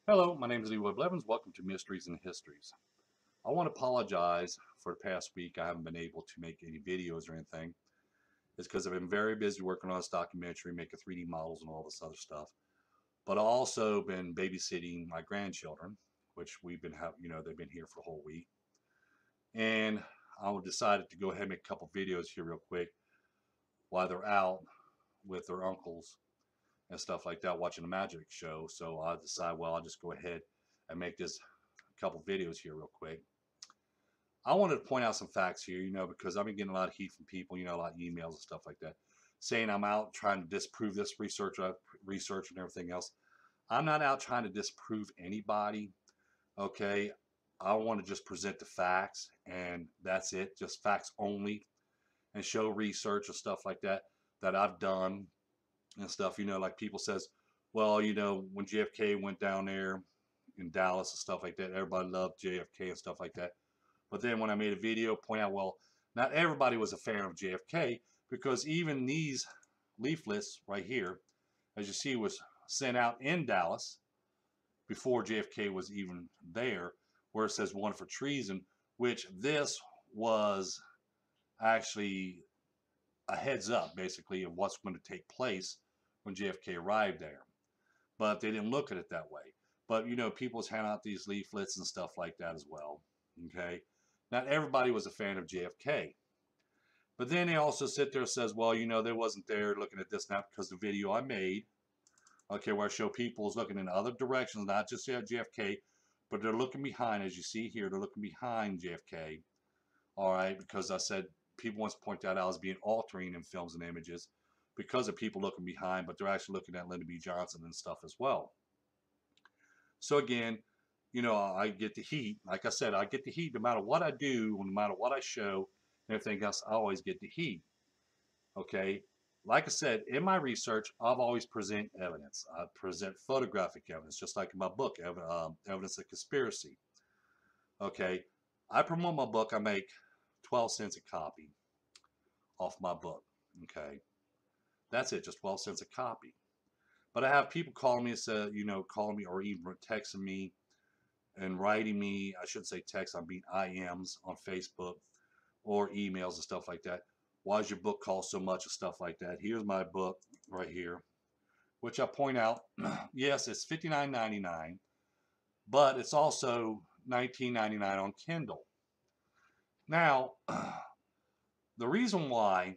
Hello, my name is Leroy Blevins. Welcome to Mysteries and Histories. I want to apologize for the past week. I haven't been able to make any videos or anything. It's because I've been very busy working on this documentary, making 3D models and all this other stuff. But I've also been babysitting my grandchildren, which we've been they've been here for the whole week. And I decided to go ahead and make a couple videos here real quick while they're out with their uncles and stuff like that, watching a magic show. So I decided, well, I'll just go ahead and make this couple videos here real quick. I wanted to point out some facts here, because I've been getting a lot of heat from people, a lot of emails and stuff like that, saying I'm out trying to disprove this research I've researched and everything else. I'm not out trying to disprove anybody. Okay, I want to just present the facts, and that's it, just facts only, and show research and stuff like that I've done and stuff. Like people says, well, when JFK went down there in Dallas and stuff like that, everybody loved JFK and stuff like that. But then when I made a video, point out, well, not everybody was a fan of JFK, because even these leaflets right here, as you see, was sent out in Dallas before JFK was even there, where it says "One for treason," which this was actually a heads up, basically, of what's going to take place when JFK arrived there. But they didn't look at it that way. But people was handing out these leaflets and stuff like that as well. Okay, not everybody was a fan of JFK. But then they also sit there and says, well, they wasn't there looking at this now because the video I made, okay, where I show people is looking in other directions, not just at JFK, but they're looking behind, as you see here, they're looking behind JFK. All right, because I said people once point that out as being altering in films and images because of people looking behind, but they're actually looking at Lyndon B. Johnson and stuff as well. So again, I get the heat. Like I said, I get the heat no matter what I do, no matter what I show, and everything else, I always get the heat. Okay. Like I said, in my research, I've always present evidence. I present photographic evidence, just like in my book, Evidence of Conspiracy. Okay. I promote my book. I make 12 cents a copy off my book. Okay. That's it, just 12 cents a copy. But I have people calling me and say, calling me or even texting me and writing me, I should say text, I mean IMs on Facebook or emails and stuff like that. Why is your book cost so much and stuff like that? Here's my book right here, which I point out, yes, it's $59.99, but it's also $19.99 on Kindle. Now, the reason why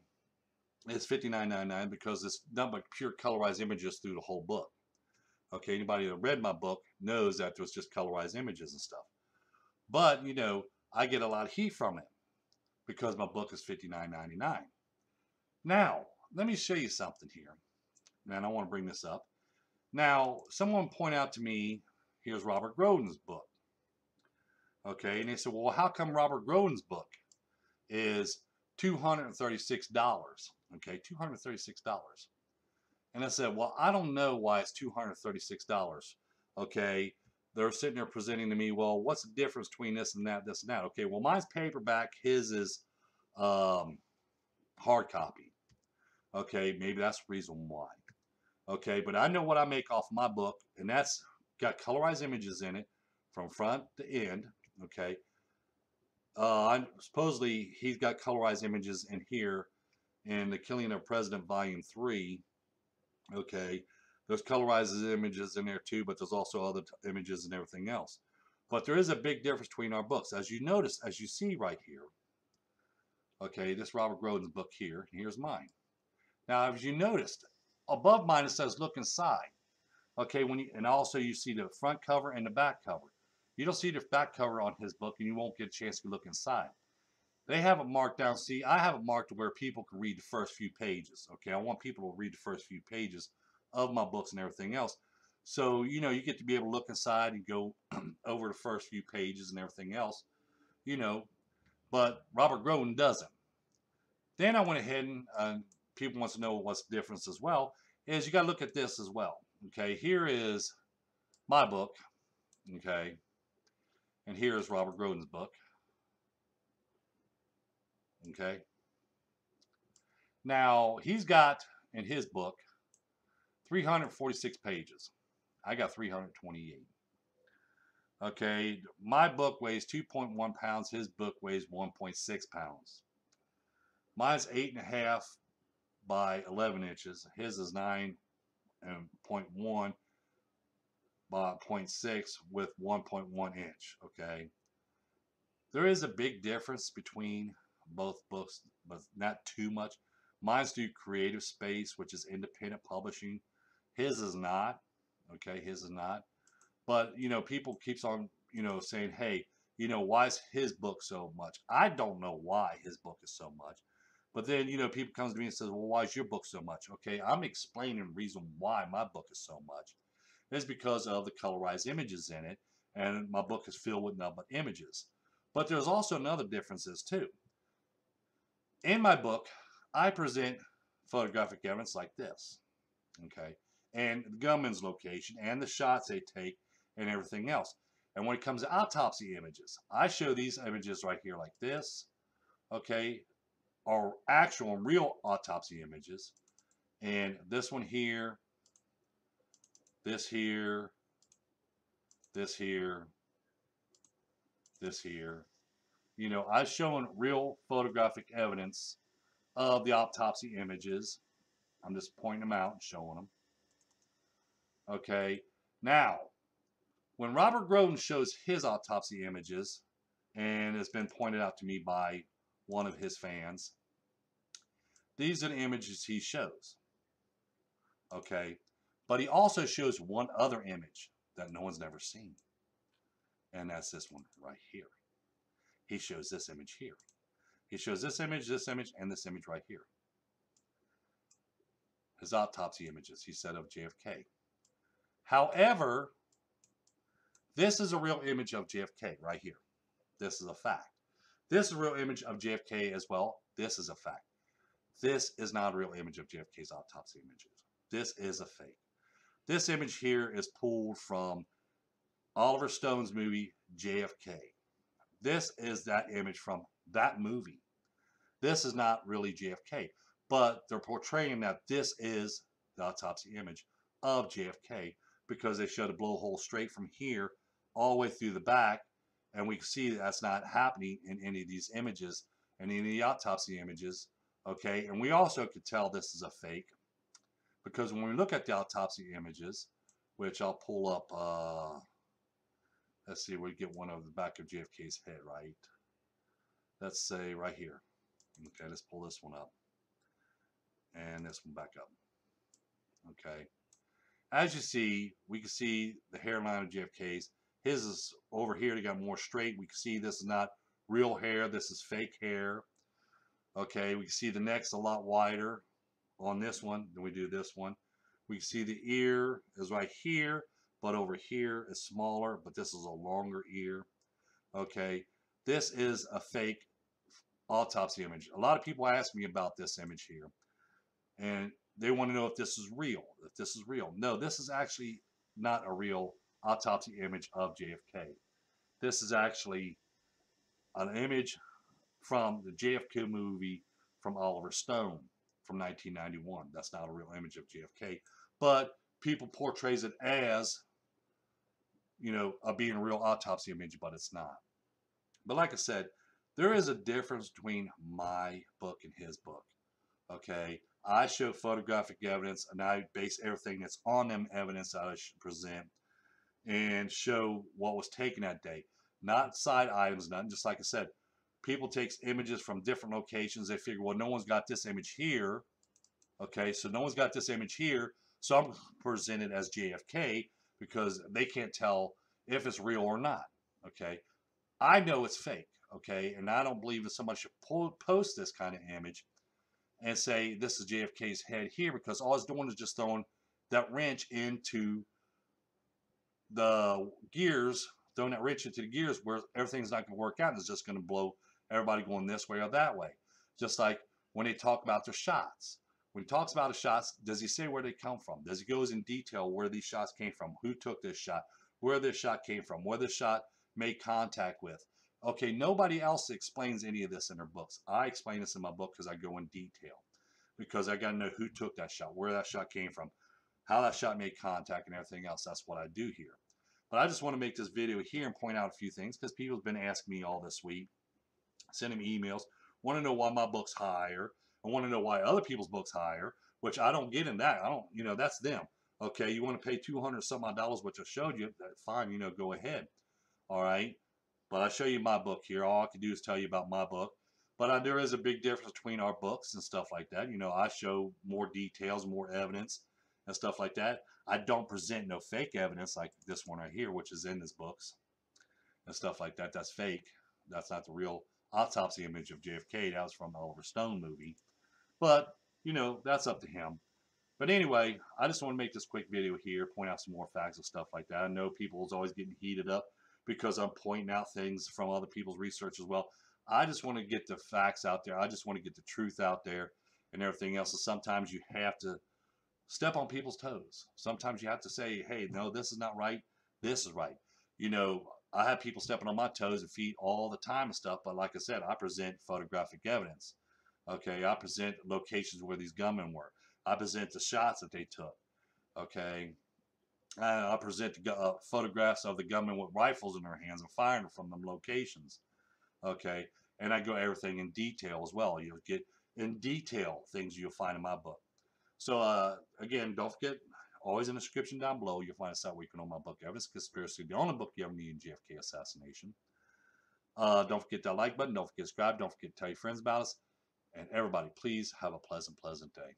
it's $59.99 because it's not but pure colorized images through the whole book. Okay, anybody that read my book knows that there's just colorized images and stuff. But, I get a lot of heat from it because my book is $59.99. Now, let me show you something here. And I want to bring this up. Now, someone pointed out to me, here's Robert Groden's book. Okay, and they said, well, how come Robert Groden's book is $236? Okay, $236. And I said, well, I don't know why it's $236. Okay, they're sitting there presenting to me, well, what's the difference between this and that, this and that? Okay, well, mine's paperback, his is hard copy. Okay, maybe that's the reason why. Okay, but I know what I make off my book, and that's got colorized images in it from front to end. Okay, supposedly he's got colorized images in here in The Killing of President Volume 3. Okay, there's colorized images in there too, but there's also other images and everything else. But there is a big difference between our books, as you notice, as you see right here. Okay, this Robert Groden's book here, and here's mine. Now, as you noticed, above mine it says "Look Inside." Okay, and also you see the front cover and the back cover. You don't see the back cover on his book, and you won't get a chance to look inside. They have it marked down. See, I have it marked to where people can read the first few pages. Okay, I want people to read the first few pages of my books and everything else. So, you get to be able to look inside and go over the first few pages and everything else, you know, but Robert Groden doesn't. Then I went ahead and people wants to know what's the difference as well, is you got to look at this as well. Okay, here is my book, okay, and here is Robert Groden's book, okay. Now, he's got in his book 346 pages. I got 328. Okay, my book weighs 2.1 pounds. His book weighs 1.6 pounds. Mine's 8.5 by 11 inches. His is 9.1 by zero point 0.6 with 1.1 inch. Okay, there is a big difference between both books, but not too much. Mine's through Creative Space, which is independent publishing. His is not. Okay, his is not. But people keeps on saying, hey, why is his book so much? I don't know why his book is so much. But then people comes to me and says, well, why is your book so much? Okay, I'm explaining the reason why my book is so much. It's because of the colorized images in it, and my book is filled with nothing but images. But there's also another differences too. In my book, I present photographic evidence like this, okay, and the gunman's location and the shots they take and everything else. And when it comes to autopsy images, I show these images right here like this, okay, are actual and real autopsy images. And this one here, this here, this here, this here. I've shown real photographic evidence of the autopsy images. I'm just pointing them out and showing them. Okay. Now, when Robert Groden shows his autopsy images, and it's been pointed out to me by one of his fans, these are the images he shows. Okay. But he also shows one other image that no one's never seen. And that's this one right here. He shows this image here. He shows this image, and this image right here. His autopsy images, he said, of JFK. However, this is a real image of JFK right here. This is a fact. This is a real image of JFK as well. This is a fact. This is not a real image of JFK's autopsy images. This is a fake. This image here is pulled from Oliver Stone's movie JFK. This is that image from that movie. This is not really JFK, but they're portraying that this is the autopsy image of JFK because they showed a blowhole straight from here all the way through the back, and we can see that's not happening in any of these images and any of the autopsy images. Okay, and we also could tell this is a fake because when we look at the autopsy images, which I'll pull up, let's see, we get one of the back of JFK's head, right? Let's say right here. Okay, let's pull this one up. And this one back up. Okay. As you see, we can see the hairline of JFK's. His is over here. They got more straight. We can see this is not real hair. This is fake hair. Okay, we can see the neck's a lot wider on this one than we do this one. We can see the ear is right here, but over here is smaller, but this is a longer ear. Okay, this is a fake autopsy image. A lot of people ask me about this image here, and they want to know if this is real. If this is real. No, this is actually not a real autopsy image of JFK. This is actually an image from the JFK movie from Oliver Stone from 1991. That's not a real image of JFK, but people portrays it as, being a real autopsy image, but it's not. But like I said, there is a difference between my book and his book. Okay, I show photographic evidence, and I base everything that's on them evidence that I should present and show what was taken that day. Not side items, nothing. Just like I said, people takes images from different locations. They figure, well, no one's got this image here. Okay, so no one's got this image here, so I'm presented as JFK because they can't tell if it's real or not. Okay, I know it's fake. Okay, and I don't believe that somebody should post this kind of image and say this is JFK's head here, because all it's doing is just throwing that wrench into the gears, throwing that wrench into the gears where everything's not going to work out, and it's just going to blow everybody going this way or that way. Just like when they talk about their shots. When he talks about the shots, does he say where they come from? Does he go in detail where these shots came from? Who took this shot? Where this shot came from? Where this shot made contact with? Okay, nobody else explains any of this in their books. I explain this in my book because I go in detail. Because I got to know who took that shot, where that shot came from, how that shot made contact, and everything else. That's what I do here. But I just want to make this video here and point out a few things because people's been asking me all this week, sending me emails, want to know why my book's higher, and want to know why other people's books higher, which I don't get in that. I don't, that's them. Okay, you want to pay 200 some odd dollars, which I showed you, fine, go ahead. All right, but I show you my book here. All I can do is tell you about my book. But there is a big difference between our books and stuff like that. I show more details, more evidence, and stuff like that. I don't present no fake evidence like this one right here, which is in this books and stuff like that. That's fake. That's not the real autopsy image of JFK. That was from the Oliver Stone movie. But, that's up to him. But anyway, I just want to make this quick video here, point out some more facts and stuff like that. I know people's always getting heated up because I'm pointing out things from other people's research as well. I just want to get the facts out there. I just want to get the truth out there and everything else. So sometimes you have to step on people's toes. Sometimes you have to say, hey, no, this is not right. This is right. I have people stepping on my toes and feet all the time and stuff. But like I said, I present photographic evidence. Okay, I present locations where these gunmen were. I present the shots that they took. Okay, I present the photographs of the gunmen with rifles in their hands and firing from them locations. Okay, and I go everything in detail as well. You'll get in detail things you'll find in my book. So again, don't forget, always in the description down below, you'll find a site where you can know my book, Evidence Conspiracy, the only book you ever need in JFK assassination. Don't forget that like button. Don't forget to subscribe. Don't forget to tell your friends about us. And everybody, please have a pleasant day.